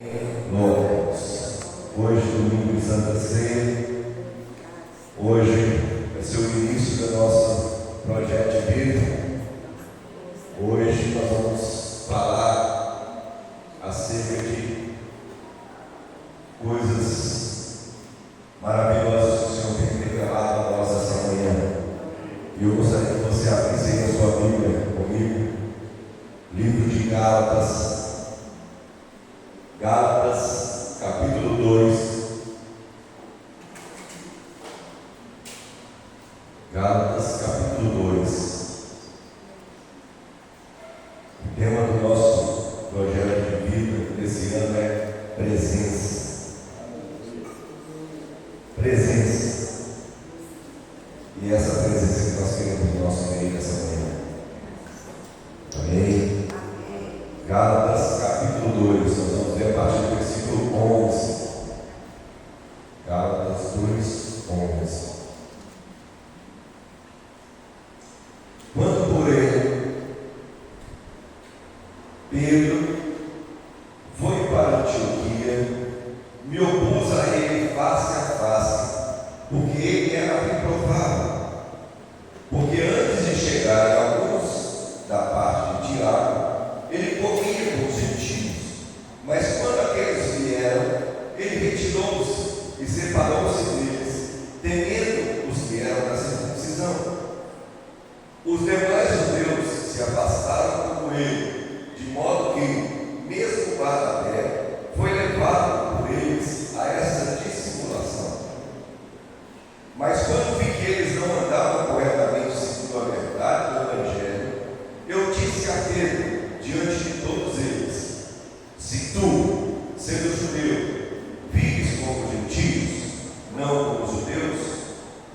Glórias. Hoje, domingo de Santa Ceia, hoje vai ser o início do nosso projeto de vida. Hoje nós vamos falar acerca de coisas maravilhosas que o Senhor tem revelado a nós essa manhã. E eu gostaria que você abrisse aí a sua Bíblia comigo, livro de Gálatas, capítulo 2. Gálatas, capítulo 2. O tema do nosso projeto de vida desse ano é presença. Presença. E essa presença que nós queremos no nosso meio nessa manhã. Amém? Gálatas, capítulo 2. Nós vamos ler a partir do versículo 11. Gálatas 2, 11. Quando, porém, Pedro foi para Antioquia, me opus a ele face a face, porque ele era reprovável. Porque antes de chegarem alguns da parte de Tiago, ele comia com os gentios. Mas quando aqueles vieram, ele retirou-se e separou-se deles, temendo os que eram da circuncisão. Os demais judeus se afastaram como ele, de modo que, mesmo Barnabé, foi levado por eles a essa dissimulação. Mas quando vi que eles não andavam corretamente segundo a verdade do Evangelho, eu disse a Pedro, diante de todos eles: se tu, sendo judeu, vives como gentios, não como judeus,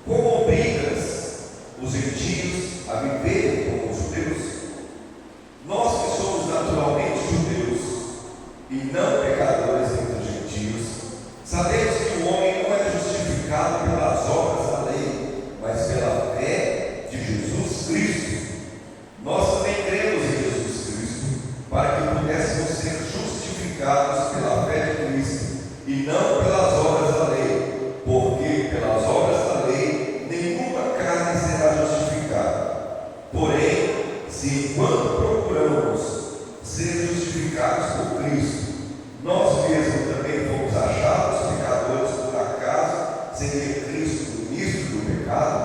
como obrigas os gentios a viverem como judeus? Nós que somos naturalmente judeus e não pecadores entre os gentios, sabemos que o homem não é justificado pelas obras da lei, mas pela fé de Jesus Cristo. Nós também cremos em Jesus Cristo, para que pudéssemos ser justificados pela fé de Cristo, e não pelas obras da lei, porque pelas obras da lei nenhuma carne será justificada. Porém, se enquanto procuramos ser justificados por Cristo, nós mesmos também fomos achados pecadores por acaso, seria Cristo o ministro do pecado?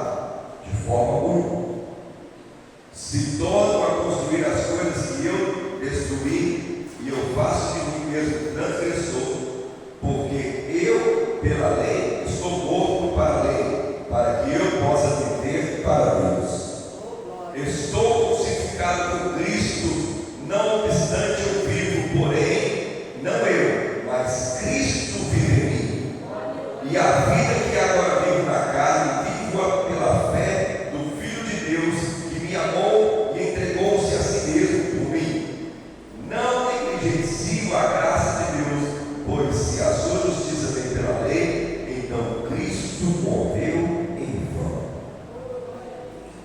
De forma alguma. Se tornam a construir as coisas que eu destruí, e eu faço de mim mesmo transgressor, porque eu, pela lei, estou morto para a lei, para que eu possa viver para Deus. Estou crucificado com Cristo, não obstante eu vivo, porém, não eu, mas Cristo vive em mim. E a vida que agora vivo na carne, vivo-a pela fé do Filho de Deus, que me amou e entregou-se a si mesmo por mim. Não negligencio a graça de Deus, pois se a sua justiça vem pela lei, então Cristo morreu em vão.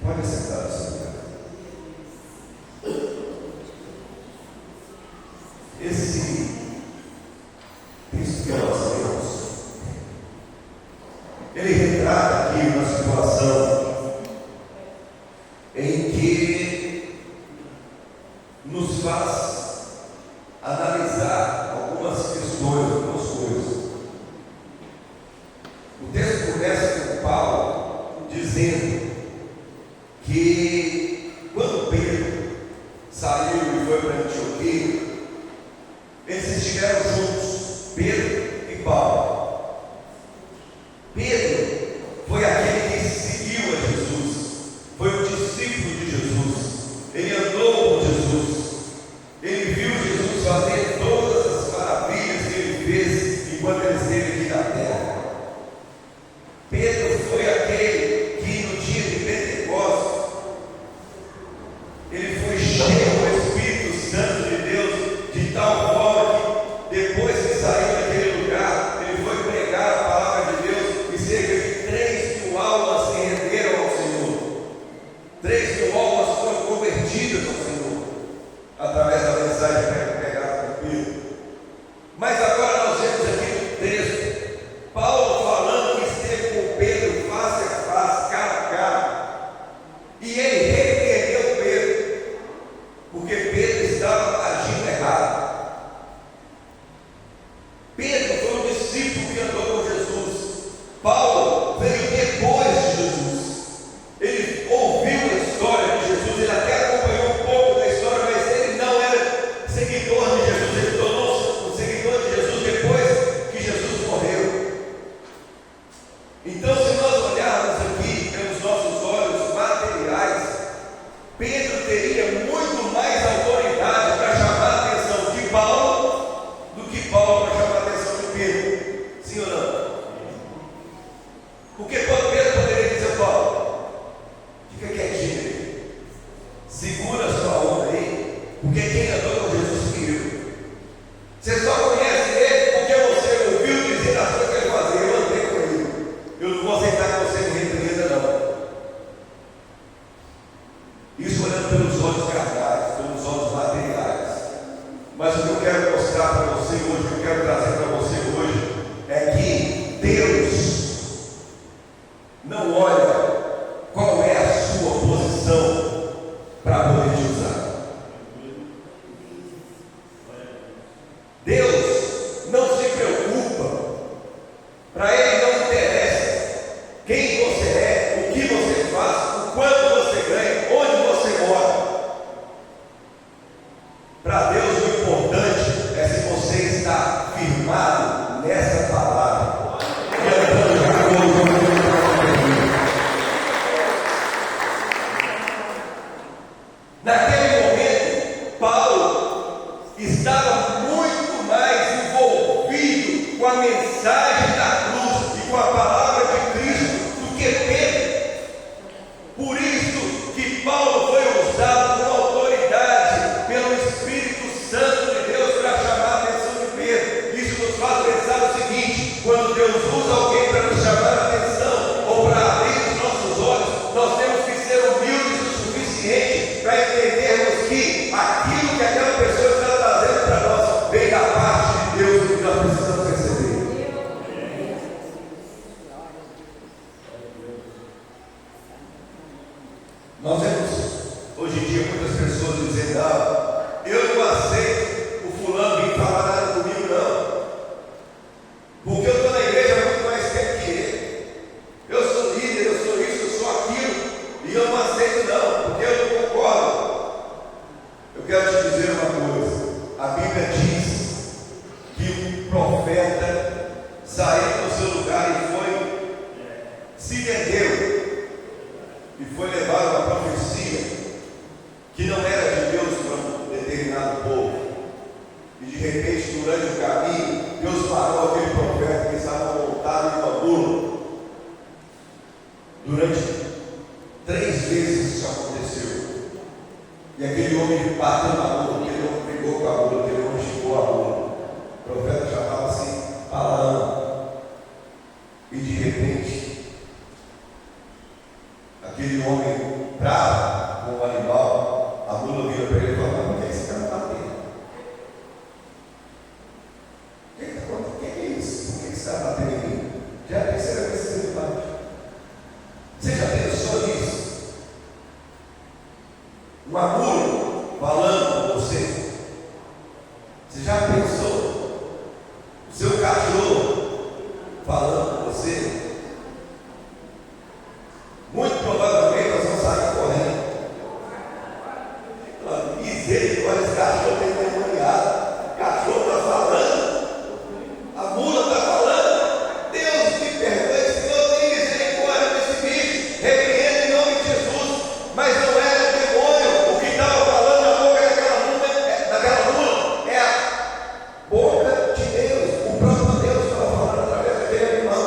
Pode sentar, Senhor. Esse texto que nós lemos, ele retrata aqui uma situação em que nos faz analisar algumas questões, algumas coisas. O texto começa com Paulo dizendo que quando Pedro saiu e foi para Antioquia, eles estiveram juntos, Pedro e Paulo. Pedro foi aquele que seguiu a Jesus, foi o discípulo de Jesus, ele andou com Jesus, ele viu Jesus fazer todas as maravilhas que ele fez enquanto ele esteve aqui na terra. Pedro foi aquele que no dia de Pentecostes, ele foi cheio do Espírito Santo de Deus, de tal forma que Sim ou não? Porque Pedro poderia dizer: Paulo, fica quietinho, segura a sua onda aí, porque quem andou com Jesus fui eu. Você só conhece ele porque você ouviu dizer as coisas que ele fazia. Eu andei com ele. Eu não vou aceitar que você me repreenda, não. Isso olhando pelos olhos carnais, pelos olhos materiais. Mas o que eu quero mostrar para você hoje, o que eu quero trazer para você hoje, é que Deus não olha qual é a sua posição para poder te usar. Deus não se preocupa, para Ele não interessa quem você é, o que você faz, o quanto você ganha, onde você mora. Para Deus o importante é se você está firmado nessa palavra e andando de acordo com o que Ele está. Naquele momento, Paulo estava muito mais envolvido com a mensagem da cruz e com a palavra de Cristo do que Pedro. Por isso que Paulo foi usado com autoridade pelo Espírito Santo de Deus para chamar a atenção de Pedro. Isso nos faz pensar o seguinte: quando Deus usa alguém para nos chamar a atenção ou para abrir os nossos olhos, nós temos que ser humildes o suficiente para entendermos que aquilo que aquela pessoa está trazendo para nós vem da parte de Deus e que nós precisamos receber. Nós vemos hoje em dia muitas pessoas dizendo: não, eu não aceito o fulano vir falar nada comigo, não, porque eu estou na igreja há muito mais tempo que ele. Eu sou líder, eu sou isso, eu sou aquilo, e eu não aceito, não, porque eu não concordo. Eu quero te dizer uma coisa: a Bíblia diz que o profeta saiu do seu lugar e se vendeu. E foi levado uma profecia que não era de Deus para um determinado povo. E de repente, durante o caminho, Deus parou aquele profeta que estava montado em uma mula. Durante 3 vezes isso aconteceu. E aquele homem bateu na mula, aquele homem brigou com a mula, aquele homem xingou a mula. O profeta chamava-se Balaão. E de repente, aquele homem bravo com o animal, a mula vira para ele e fala: por que esse cara está batendo? O que é isso? Por que você está batendo em mim? Já é a terceira vez que você me bate. Você já pensou nisso? Uma mula falando com você? Você já pensou? O seu cachorro falando com você? Muito provavelmente nós vamos sair correndo. Misericórdia, esse cachorro tem demoniado. O cachorro está falando, a mula está falando. Deus me perdoe, Senhor, tem misericórdia desse bicho. Repreenda em nome de Jesus. Mas não era o demônio o que estava falando na boca daquela mula. É a boca de Deus. O próprio Deus estava falando através daquele animal.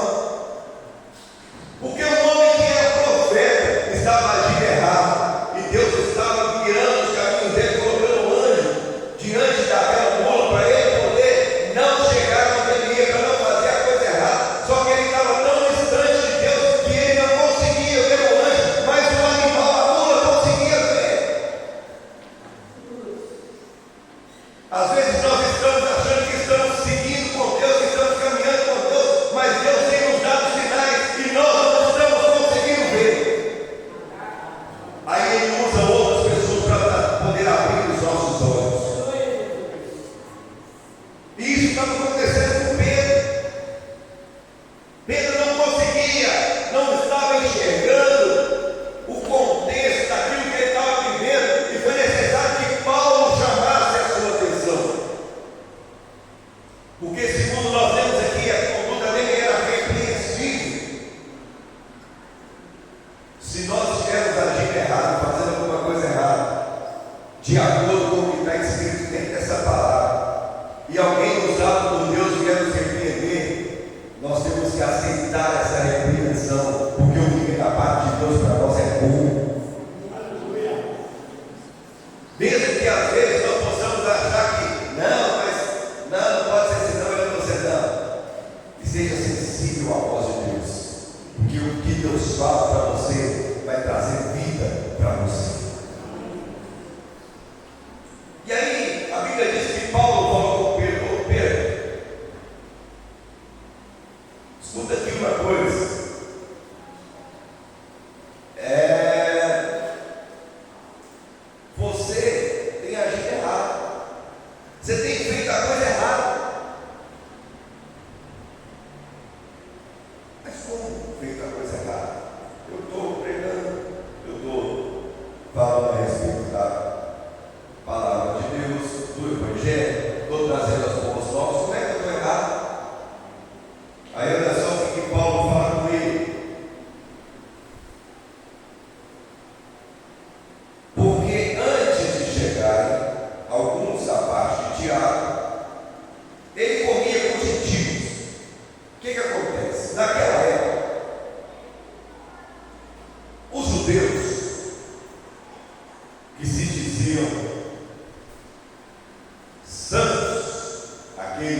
Porque o homem que era profeta estava agindo errado, e Deus estava guiando os caminhos dele, colocando um anjo diante daquela mula para ele poder não chegar onde ele ia, para não fazer a coisa errada. Só que ele estava tão distante de Deus que ele não conseguia ver o anjo, mas o animal, a mula, conseguia ver. Às vezes nós estamos achando que estamos seguindo com Deus, que estamos caminhando com Deus, mas Deus tem nos dado sinais e nós não estamos conseguindo ver. Aí Ele usa outras pessoas para poder abrir os nossos olhos. E isso estava acontecendo com Pedro. Pedro não conseguia, não estava enxergando o contexto daquilo que ele estava vivendo, e foi necessário que Paulo chamasse a sua atenção. Porque, segundo nós vemos aqui, a conduta dele era repreensível. Se nós estivermos agindo errado, fazendo alguma coisa errada, de acordo com o que está escrito dentro dessa palavra, e alguém usado por Deus vier nos repreender,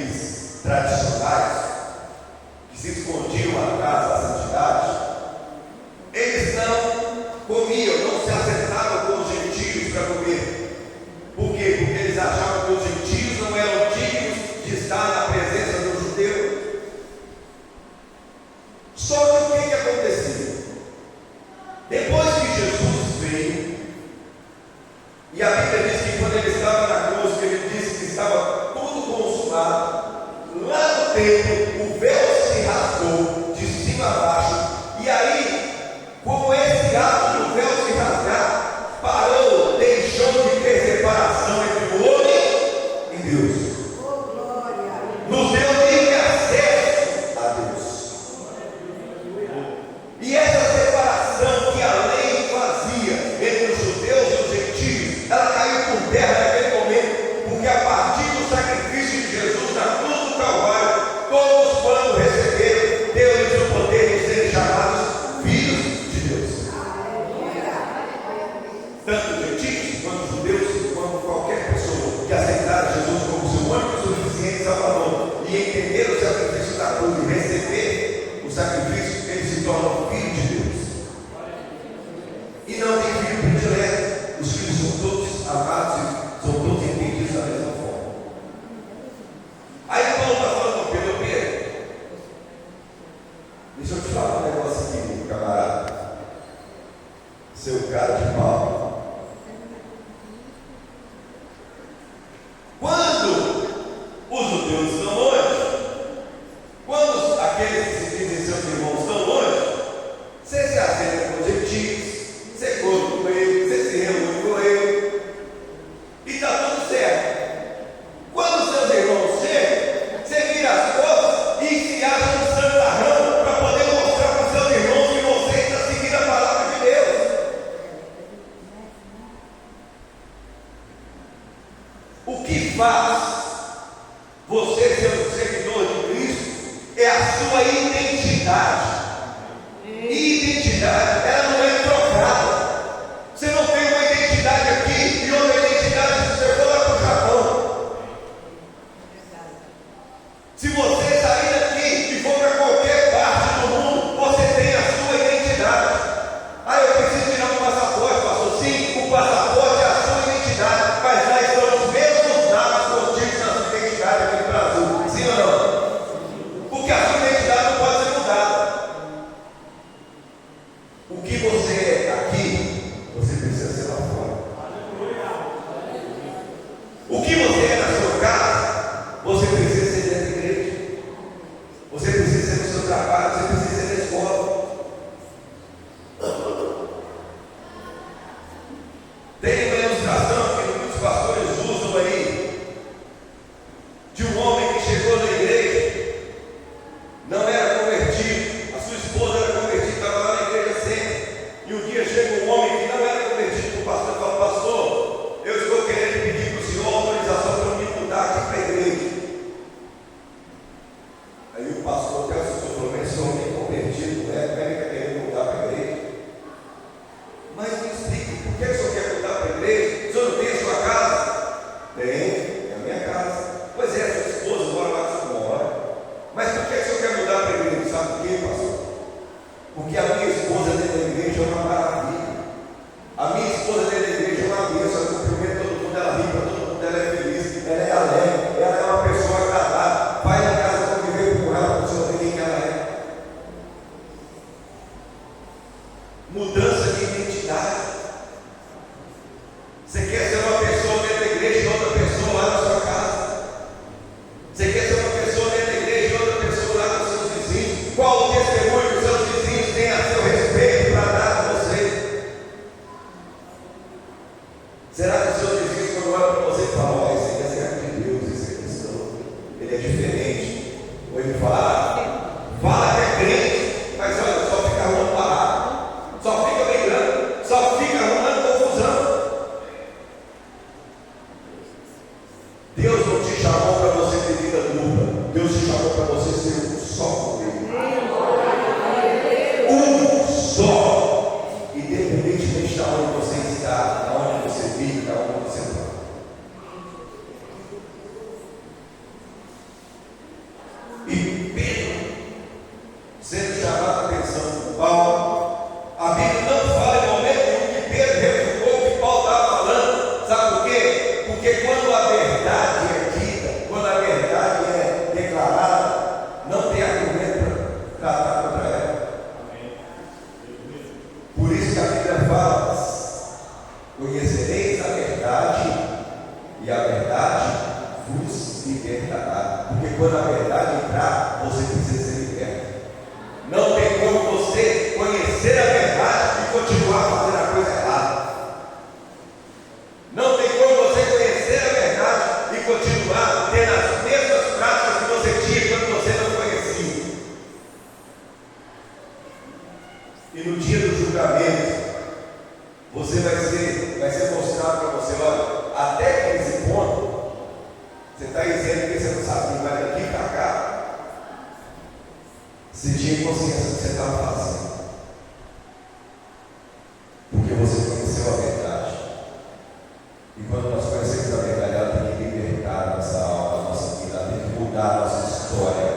aqueles tradicionais que se escondiam atrás da santidade, eles não comiam, não se assentavam com os gentios para comer. Por quê? Porque eles achavam que os gentios não eram dignos de estar na presença do judeu. Só que o que aconteceu? Depois que Jesus veio, e a Bíblia diz que quando ele estava na cruz, que ele disse que estava tudo consumado, lá no templo o véu se rasgou de cima a baixo, e aí, como esse ato do véu se rasgar, parou, deixou de ter separação entre o homem e Deus. Nos deu livre acesso a Deus. E essa separação que a lei fazia entre os judeus e os gentios, ela caiu por terra naquele momento, porque a partir do sacrifício de Jesus na cruz do Calvário, todos quando receberam, deu-lhes o poder de serem chamados filhos de Deus. Tanto os gentios quanto os judeus, quanto qualquer pessoa que aceitaram Jesus como seu único e suficiente Salvador e entender o sacrifício da cruz e receber o sacrifício, ele se torna filho de Deus. E não tem filho predileto. Os filhos são todos amados e são todos entendidos da mesma forma. Aí Paulo está falando com Pedro: deixa eu te falar um negócio aqui, meu camarada, seu cara de pau. Quando os judeus estão longe, quando aqueles que se dizem seus irmãos estão longe, você se assenta com os gentios, você come com eles, você se reúne com eles, e está tudo certo. Quando seus irmãos chegam, você vira as costas e se acha um santarrão para poder mostrar para os seus irmãos que você está seguindo a palavra de Deus. O que faz você ser um seguidor de Cristo é a sua identidade. E identidade, ela não é trocada. Você não tem uma identidade aqui e outra identidade se você for lá para o Japão. Se você sair daqui e for para qualquer parte do mundo, você tem a sua identidade. Ah, eu preciso tirar um passaporte, pastor. Sim, o passaporte é a sua identidade, mas lá estão os mesmos dados contidos na sua identidade aqui no Brasil. Sim ou não? Porque a sua identidade não pode ser mudada. O que você é aqui, você precisa ser lá fora. O que você é na sua casa, você precisa ser dentro da igreja. Você precisa ser no seu trabalho, você precisa ser na escola. Tem uma ilustração que muitos pastores usam aí, de um homem que chegou na igreja, não era convertido, a sua esposa era convertida, estava lá na igreja sempre, e um dia chega um homem que não era convertido para o pastor e fala: pastor, eu estou querendo pedir para o senhor autorização para eu me mudar aqui para a igreja. Aí o pastor até assustou, falou: mas esse homem é convertido, não é? Como é que ele está querendo mudar para a igreja? Mas me explique, por que o senhor quer mudar para a igreja? O senhor não tem a sua casa? Tem, é a minha casa. Pois é, a sua esposa mora lá que você mora. Mas por que o senhor quer mudar para a igreja? Sabe por quê, pastor? Porque a minha esposa dentro da igreja é uma maravilha. A minha esposa dentro da igreja é uma bênção. Ela cumprimenta todo mundo, ela ri para todo mundo, ela é feliz, ela é alegre, ela é uma pessoa agradável. Vai na casa conviver com ela, para o senhor ver quem ela é. Mudança de identidade. Você quer ser uma pessoa dentro da igreja e outra pessoa lá na sua casa? Você quer ser uma pessoa dentro da igreja e outra pessoa lá nos seus vizinhos? Qual o testemunho que os seus vizinhos têm a seu respeito para dar a você? Será que os seus vizinhos, quando olham para você, falam: ó, esse aqui é servo de Deus, esse é cristão, ele é diferente? Ou ele fala que é crente, mas olha, só fica arrumando parado, só fica brigando, só fica arrumando confusão. Deus não te chamou para você ter vida dupla. Deus te chamou para você ser um só com Ele. Um só. Independentemente de onde você está, de onde você vive, de onde você vai. E Pedro, sendo chamado a atenção por Paulo, a Bíblia não fala em momento nenhum que Pedro refugou o que Paulo estava falando. Sabe por quê? Porque quando a verdade é dita, quando a verdade é declarada, não tem argumento para tratar contra ela. Por isso que a Bíblia fala: conhecereis a verdade, e a verdade vos libertará. Porque quando a verdade entrar, você precisa ser liberto. Não tem como você conhecer a verdade e continuar fazendo a coisa errada. Não tem como você conhecer a verdade e continuar tendo as mesmas práticas que você tinha quando você não conhecia. E no dia do julgamento, você vai ser mostrado para você: olha, até esse ponto, você está dizendo que você não sabia, mas daqui para cá, você tinha consciência do que você estava fazendo, porque você conheceu a verdade. E quando nós conhecemos a verdade, ela tem que libertar a nossa alma, a nossa vida, ela tem que mudar a nossa história.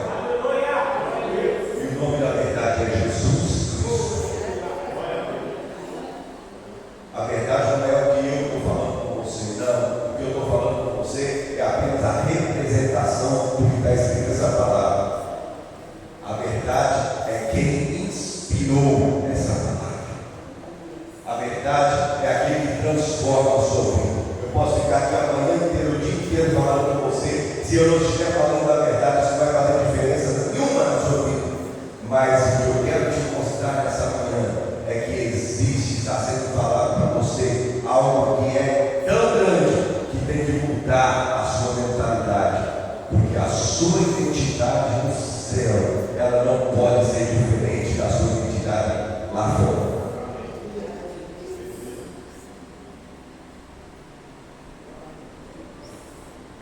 E o nome da verdade é Jesus. A verdade não é o que eu estou falando com você, não. O que eu estou falando com você é apenas a representação do que está escrito nessa palavra. A verdade é quem inspirou essa palavra. A verdade é aquele que transforma a sua vida. Eu posso ficar aqui a manhã inteira, o dia inteiro falando com você. Se eu não estiver falando da verdade, isso não vai fazer diferença nenhuma na sua vida. Mas o que eu quero te mostrar nessa manhã é que existe, está sendo falado para você, algo que é tão grande que tem que mudar a sua mentalidade. Porque a sua identidade no céu, ela não pode ser diferente da sua identidade lá fora.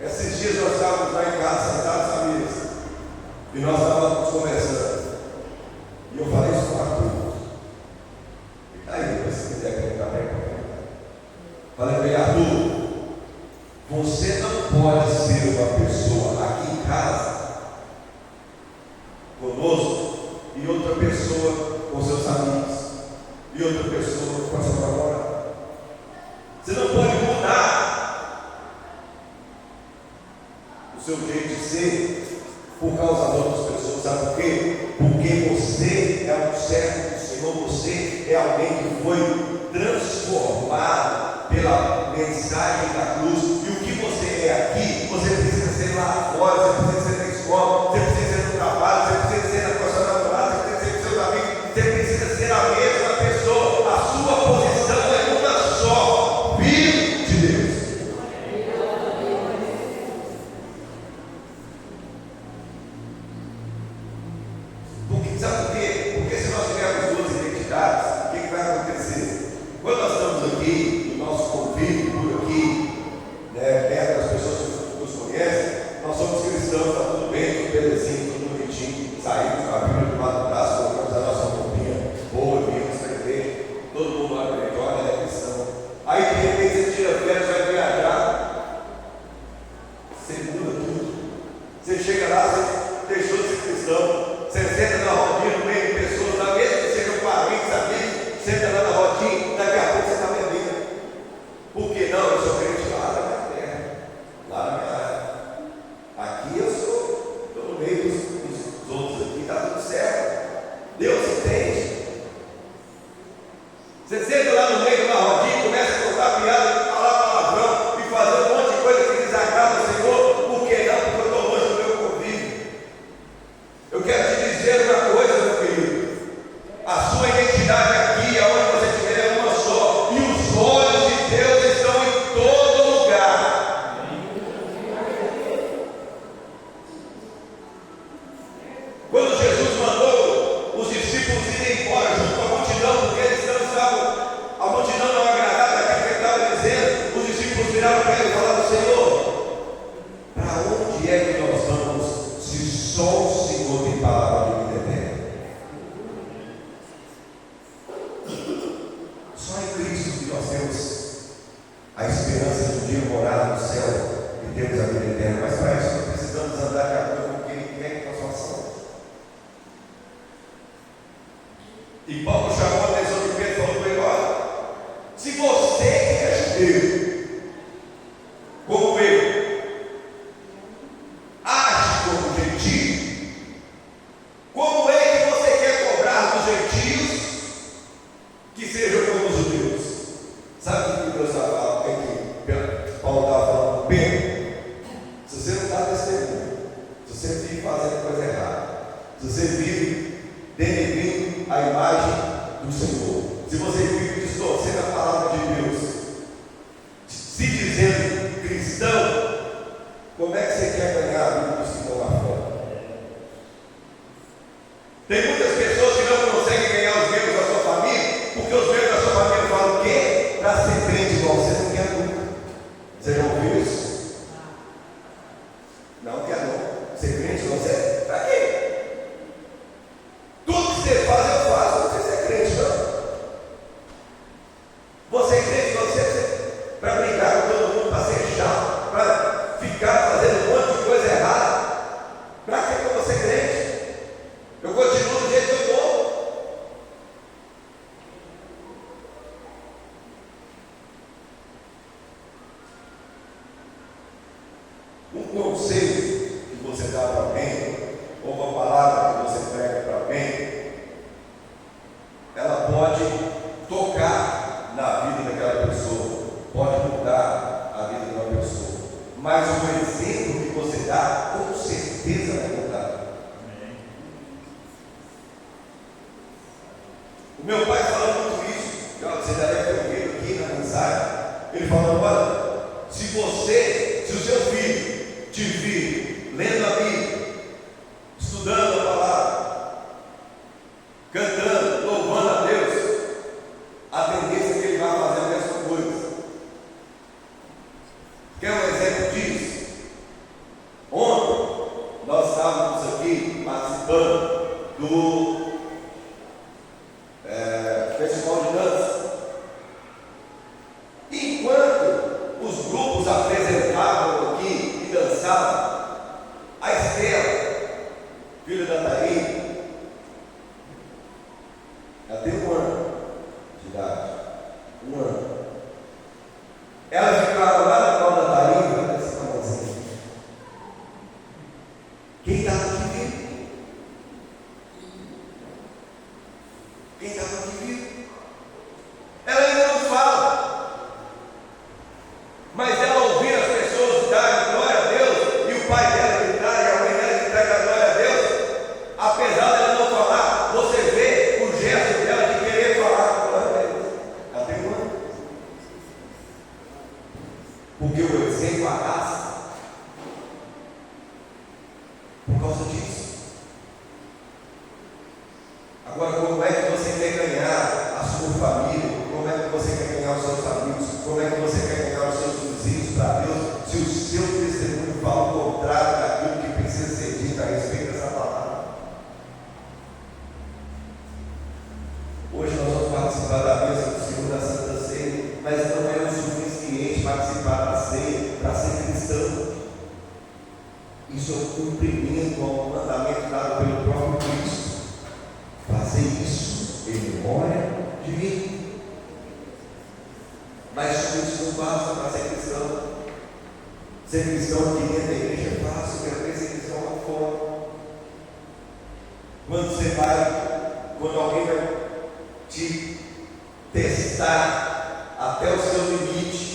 Esses dias nós estávamos lá em casa, sentados à mesa, e nós estávamos conversando, e eu falei isso com o Arthur. E aí, depois se quiser perguntar para ele, falei para ele: Arthur, você não pode ser uma pessoa aqui em casa conosco e outra pessoa com seus amigos e outra pessoa com a sua namorada. Você não pode mudar o seu jeito de ser por causa das outras pessoas. Sabe por quê? Porque você é um servo do Senhor, você é alguém que foi transformado pela mensagem da cruz. E o que você é aqui, você precisa ser lá fora, você precisa ser na escola, você precisa ser no trabalho, você precisa ser na sua namorada, você precisa ser com seus amigos, você precisa ser a mesma pessoa. A sua posição é uma só: filho de Deus. Sabe por quê? Porque se nós tivermos duas identidades, o que vai acontecer? Quando nós estamos aqui, no nosso convívio, por aqui, perto das pessoas que nos conhecem, nós somos cristãos, está tudo bem, tudo belezinho, tudo bonitinho, saímos com a Bíblia do lado do braço, colocamos a nossa roupinha boa, viemos para a igreja, todo mundo lá na igreja, olha, é cristão. Aí de repente você tira férias, vai viajar, você muda tudo. Você chega lá, você deixou de ser cristão. Você senta na rodinha no meio de pessoas, lá mesmo que sejam parentes, amigos, senta lá na rodinha, daqui a pouco você está bebendo. Por que não? Eu sou crente lá na minha terra, lá na minha área. Aqui eu estou no meio dos outros aqui, está tudo certo. Deus entende. Você senta lá no meio de uma rodinha, começa a contar piada, falar palavrão e fazer um monte de coisa que desagrada o Senhor. Por que não? Porque eu estou longe do meu convívio. Eu quero te dizer uma coisa, meu querido: a sua identidade aqui, aonde você estiver, é uma só, e os olhos de Deus estão em todo lugar. Quando Jesus mandou os discípulos irem embora junto com a multidão, porque eles não estavam, a multidão não agradava daquilo que ele estava dizendo, os discípulos viraram para ele e falaram: Senhor, para onde é que nós vamos, se só o Senhor tem palavra de vida eterna? Só em Cristo que nós temos a esperança de um dia morar no céu e temos a vida eterna. Mas para isso nós precisamos andar de acordo com o que Ele quer que nós façamos. E Paulo chamou a atenção de Pedro e falou para ele: olha, se você que é judeu, como eu, age como gentio, como é que você quer cobrar dos gentios que sejam como os judeus? Sabe o que Deus está falando? Que Paulo estava falando? Pedro, se você não dá testemunho, se você vive fazendo coisa errada, se você vive denegrindo a imagem do Senhor, se você vive distorcendo a palavra de Deus, se dizendo cristão, como é que você quer ganhar a vida dos que estão lá fora? Tem muitas pessoas que não conseguem ganhar os membros da sua família, porque os membros da sua família falam o quê? Para ser crente igual você não quer nunca. Você já ouviu isso? Não quer não. Ser crente você? Para quê? Tudo que você faz, eu faço. Não sei se é crente, não. Você é crente você para brigar com todo mundo, para ser chato, para ficar fazendo um monte de coisa errada. Para que você é crente? Eu continuo do jeito que eu estou. Um conselho que você dá para alguém, ou uma palavra que você prega para alguém, ela pode tocar na vida daquela pessoa, pode mudar a vida de uma pessoa, mas o exemplo que você dá, com certeza vai mudar. O meu pai fala muito isso, você já deve ter ouvido aqui na mensagem. Ele falando: olha, se o seu filho te vir lendo a Bíblia, estudando a palavra, cantando, louvando a Deus, a tendência é que ele vai fazer a mesma coisa. Quer um exemplo disso? Ontem nós estávamos aqui participando do festival de dança. Enquanto os grupos apresentavam aqui e dançavam, a Estela, filha da Thaís, ela tem 1 ano de idade. 1 ano. Ela ficava lá na cama da Thaís, olha essa mãozinha. Quem estava aqui vivo? Quem estava aqui vivo? Ela ainda não fala, mas ela ouvir as pessoas darem glória a Deus, e o pai dela gritar, e a mãe dela gritar e dar glória a Deus, apesar dela não falar, você vê o gesto dela de querer falar glória a Deus. Ela tem 1 ano. Porque o exemplo arrasta. Por causa disso. Agora, como é que você quer ganhar a sua família? Como é que você quer ganhar os seus amigos? Como é que você quer ganhar os seus vizinhos para Deus? Se o seu testemunho fala o contrário daquilo que precisa ser dito a respeito dessa palavra. Hoje nós vamos participar da mesa do Senhor da Santa Ceia, mas não é o suficiente participar da ceia para ser cristão. Isso é um cumprimento ao mandamento dado pelo próprio Cristo. Fazer isso em memória de mim. Mas isso não basta para ser cristão. Ser cristão aqui dentro da igreja é fácil, quero ver ser cristão lá fora. Quando alguém vai te testar até o seu limite,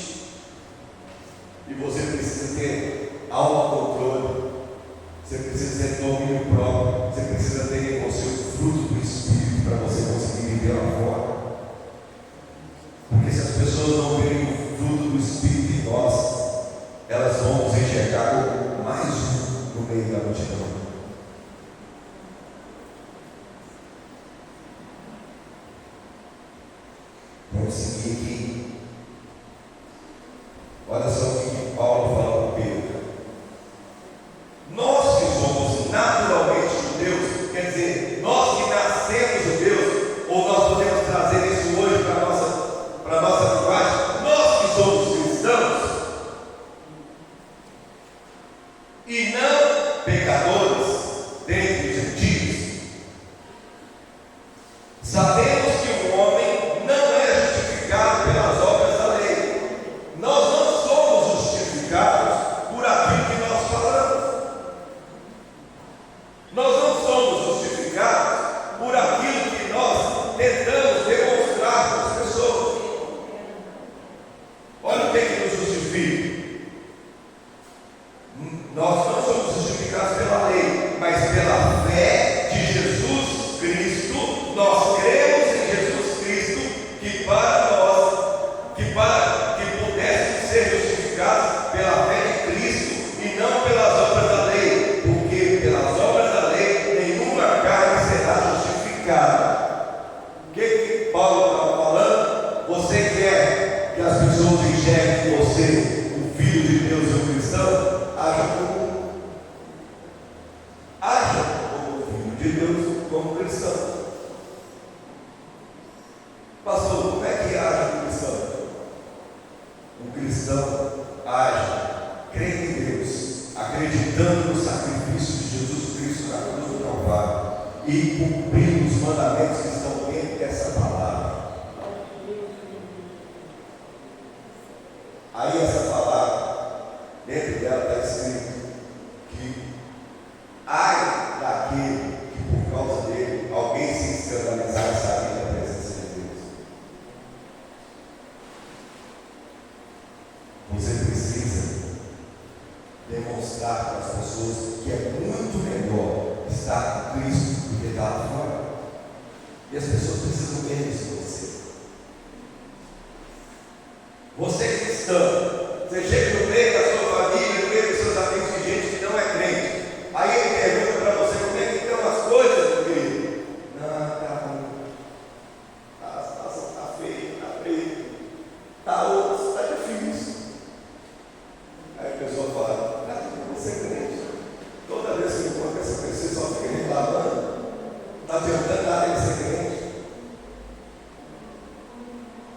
e você precisa ter autocontrole, você precisa ter domínio próprio, você precisa ter em você o fruto do Espírito para você conseguir viver lá fora. Porque se as pessoas não verem o fruto do Espírito em nós, elas vão nos enxergar como mais um no meio da multidão. Vamos seguir aqui. Olha só o que Paulo fala para Pedro. Nós que somos naturalmente judeus, quer dizer, nós que nascemos judeus, ou nós podemos trazer isso hoje para a nossa linguagem, nós que somos cristãos e não pecadores dentre os gentios, sabemos Nós não somos justificados por aquilo que nós tentamos demonstrar para as pessoas. Olha o que nos justifica. Nós não somos justificados pela lei, mas pela fé de Jesus Cristo. Nós cremos em Jesus Cristo, que para nós, que pudéssemos ser justificados pela fé de Cristo e não pelas obras da lei, porque pelas obras da lei nenhuma carne será justificada. O que Paulo estava falando? Você quer que as pessoas enxerguem você, o Filho de Deus e o cristão? Haja como Filho de Deus, como cristão. Pastor, como é que age um cristão? Um cristão age crendo em Deus, acreditando no sacrifício de Jesus Cristo na cruz do Calvário e cumprindo os mandamentos que estão dentro dessa palavra. Aí essa palavra, dentro dela está escrito que ai daquele que por causa dele alguém se escandalizar e sair da presença de Deus. Você precisa demonstrar para as pessoas que é muito melhor estar com Cristo do que estar lá fora. E as pessoas precisam ver isso em você. Você é cristão, você chega no meio da sua família, no meio dos seus amigos e gente que não é crente. Aí ele pergunta para você como é que estão as coisas, meu querido. Não, está ruim. A situação está feia, está preta. Está osso, está difícil. Aí a pessoa fala, você é crente. Toda vez que encontra essa pessoa, só fica reclamando. Está tentando dar ele ser crente.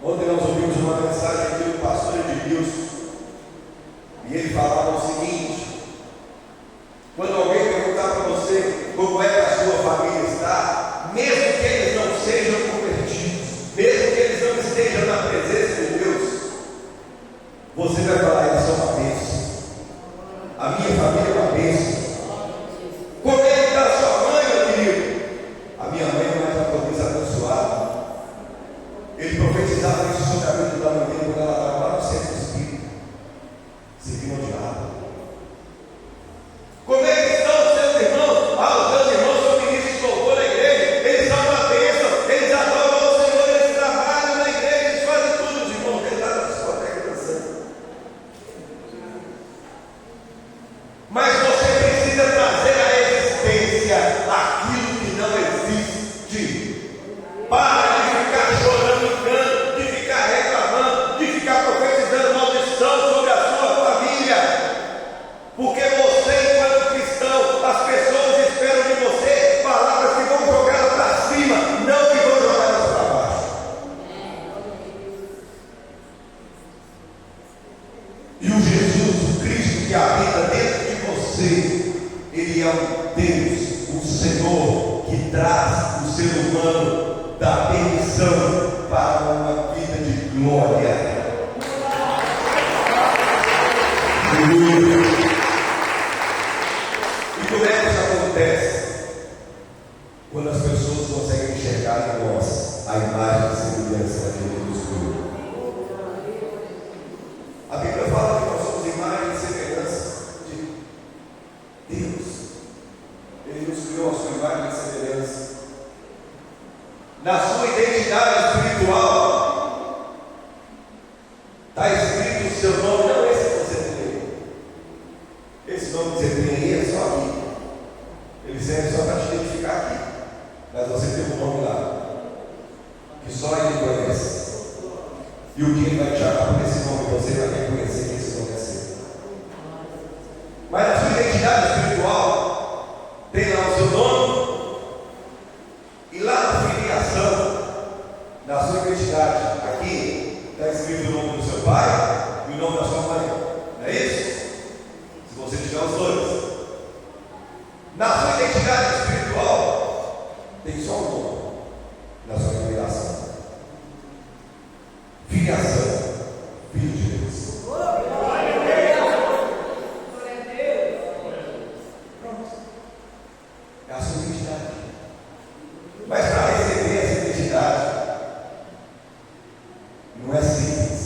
Ontem nós ouvimos uma mensagem aqui do pastor Edmilson. E ele falava o seguinte: quando alguém perguntar para você como é que a sua família está, mesmo que eles não sejam convertidos, mesmo que eles não estejam na presença de Deus, você vai falar, eles são uma bênção. A minha família é uma bênção. Como é que está a sua mãe, meu querido? A minha mãe não é uma coisa abençoada. Ele profetizava isso sobre a vida da mãe dele quando ela estava lá no centro espírita, servindo ao diabo. Como é que estão os seus irmãos? Os meus irmãos são ministros de louvor na igreja, eles são uma bênção, eles adoram o Senhor, eles trabalham na igreja, eles fazem tudo, os irmãos dele lá na discoteca dançando. Mas você precisa trazer à existência aquilo que não existe. Para de ficar chorando em canto, de ficar reclamando, de ficar profetizando maldição sobre a sua família. Porque você, enquanto cristão, as pessoas esperam de você palavras que vão jogá-la para cima, não que vão jogá-las para baixo. E o Jesus, o Cristo que habita dentro de você, Ele é um Deus, um Senhor que traz o ser humano da perdição para uma vida de glória. E como é que isso acontece? Quando as pessoas conseguem enxergar em nós a imagem e semelhança daquele que nos criou. A Bíblia fala que nós somos imagem e semelhança de Deus. Ele nos criou a sua imagem e semelhança. Na sua identidade espiritual está escrito o seu nome, não esse que você tem. Esse nome que você tem aí é só aqui. Ele serve só para te identificar aqui. Mas você tem um nome lá, que só Ele conhece. E o que Ele vai te chamar por esse nome, você vai reconhecer que esse nome é seu. Mas na sua identidade espiritual tem lá o seu nome. E lá na filiação, na sua identidade, aqui está escrito o nome do seu pai e o nome da sua mãe. Não é isso? Se você tiver os dois. Na sua identidade espiritual, tem só um nome na sua filiação. Filiação, Filho de Deus. Pronto. É a sua identidade. Mas para receber essa identidade, não é simples.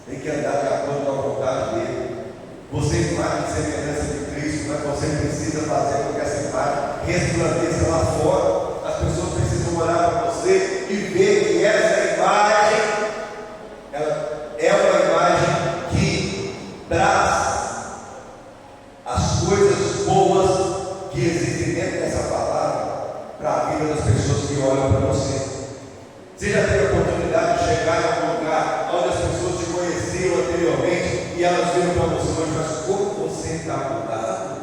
Tem que andar de acordo com a vontade dele. Você é imagem e semelhança de Cristo, mas você precisa fazer com que essa imagem resplandeça lá fora. As pessoas precisam olhar para você e ver que essa imagem, ela é uma imagem que traz as coisas boas que existem dentro dessa palavra para a vida das pessoas que olham para você. Você já teve a oportunidade de chegar em algum lugar onde as pessoas te conheciam anteriormente e elas viram para você hoje, mas como você está mudado?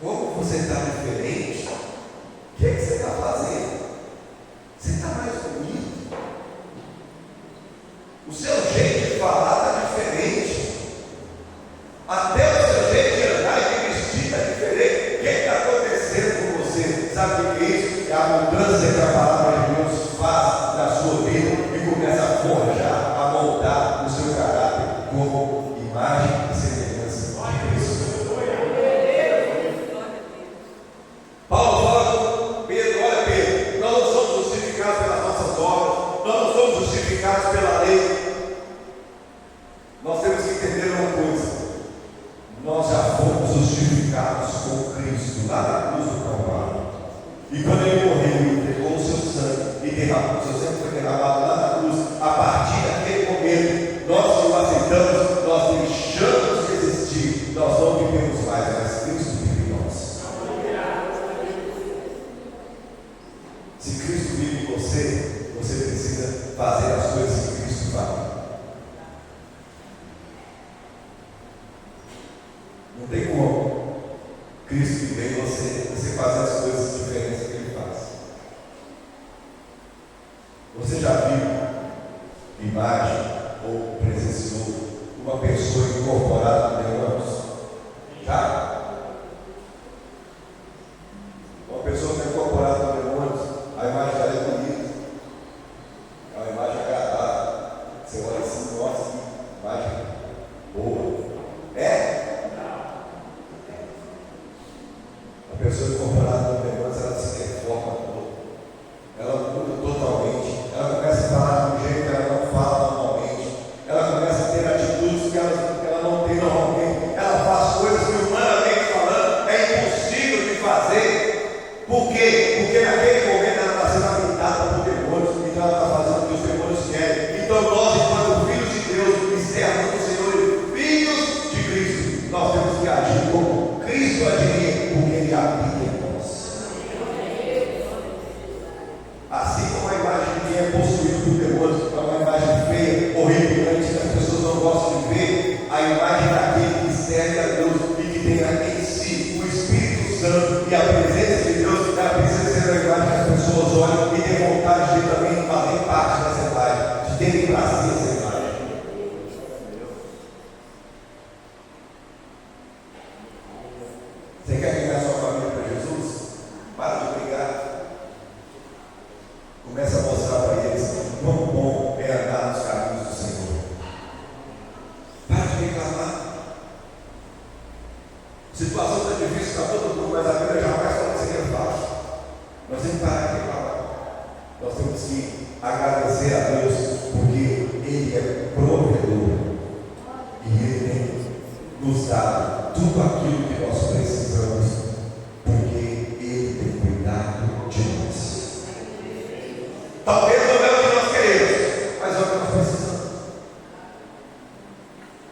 Como você está diferente? O que você está fazendo? Você está mais bonito? O seu jeito de falar está diferente. Até o seu jeito de andar e de vestir está diferente. O que está acontecendo com você? Sabe o que é isso? É a mudança que a palavra de Deus faz na sua vida e começa a forjar, a moldar o seu caráter como imagem e semelhança de Cristo. Paulo fala com Pedro: olha, Pedro, nós não somos justificados pelas nossas obras, nós não somos justificados pela lei. Nós temos que entender uma coisa: nós já fomos justificados com Cristo lá na cruz do Calvário. E quando ele morreu e entregou o seu sangue, e derramou, o seu sangue foi derramado lá na cruz, a partir daquele momento, nós que o aceitamos, nós deixamos de existir, nós não vivemos mais, mas Cristo vive em nós. Se Cristo vive em você, você precisa fazer as coisas que Cristo faz. Não tem como Cristo viver em você fazer as coisas diferentes que Ele faz. Você já viu imagem ou presenciou uma pessoa incorporada com demônios? Já? Uma pessoa que é incorporada com demônios, a imagem dela é bonita, é uma imagem agradável. Você olha assim, nossa, que imagem boa. É? A pessoa incorporada com demônios, ela se reforma toda. Ela muda totalmente. Ela começa a falar de um jeito que ela não fala normalmente. Ela começa a ter atitudes que ela não tem normalmente. Ela faz coisas que, humanamente falando, é impossível de fazer. Por quê? Porque naquele momento ela está sendo habitada por demônios. Então ela está fazendo o que os demônios querem. Então nós, enquanto filhos de Deus e servos do Senhor e filhos de Cristo, nós temos que agir como Cristo agiria, porque Ele habita em nós. Assim como a imagem de quem é possuído por demônios é uma imagem feia, horripilante, que as pessoas não gostam de ver, a imagem daquele que serve a Deus e que tem em si o Espírito Santo e a presença de Deus, ela precisa ser a imagem que as pessoas olham e têm vontade de também fazer parte dessa imagem, de terem prazer nessa imagem. Você quer ganhar sua família para Jesus? Para de brigar. Começa a mostrar para eles quão bom é andar nos caminhos do Senhor. Para de reclamar. A situação está difícil para todo mundo, mas a vida jamais pode ser fácil. Nós temos que parar de reclamar. Nós temos que agradecer a Deus, porque Ele é provedor. E Ele tem nos dado tudo aquilo que nós precisamos, porque Ele tem cuidado de nós. Talvez não é o que nós queremos, mas é o que nós precisamos,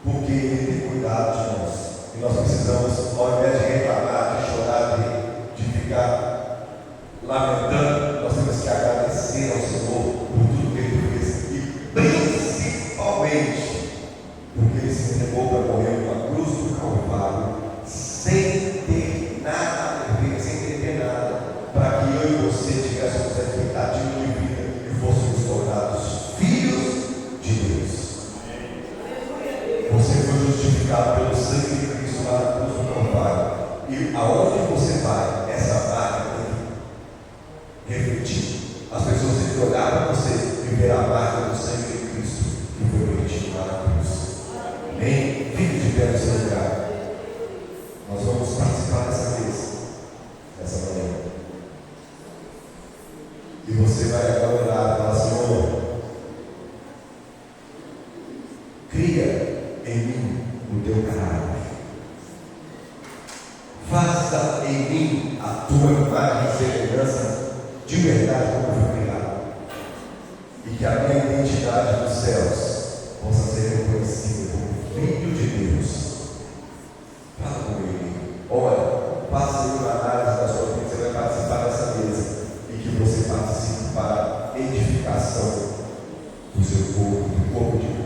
porque Ele tem cuidado de nós. E nós precisamos, ao invés de reclamar, de chorar, de ficar lamentando, nós temos que agradecer ao Senhor por tudo que Ele fez, e principalmente porque Ele se entregou para morrer numa cruz do Calvário, sem ter nada a ver, sem ter nada, para que eu e você tivéssemos a expectativa de vida e fôssemos tornados filhos de Deus. Você foi justificado pelo sangue de Cristo lá na cruz do Calvário, e aonde você vai, essa marca tem que refletir. As pessoas têm que olhar para você e ver a marca do sangue de Cristo que foi vertido lá na cruz. Amém? Fique de pé no seu lugar. Nós vamos participar dessa vez a tua imagem e semelhança de verdade como foi criado. E que a minha identidade nos céus possa ser reconhecida como filho de Deus. Fala comigo. Olha, passe aí uma análise da sua vida, você vai participar dessa mesa. E que você participe para a edificação do seu corpo, do corpo de Cristo.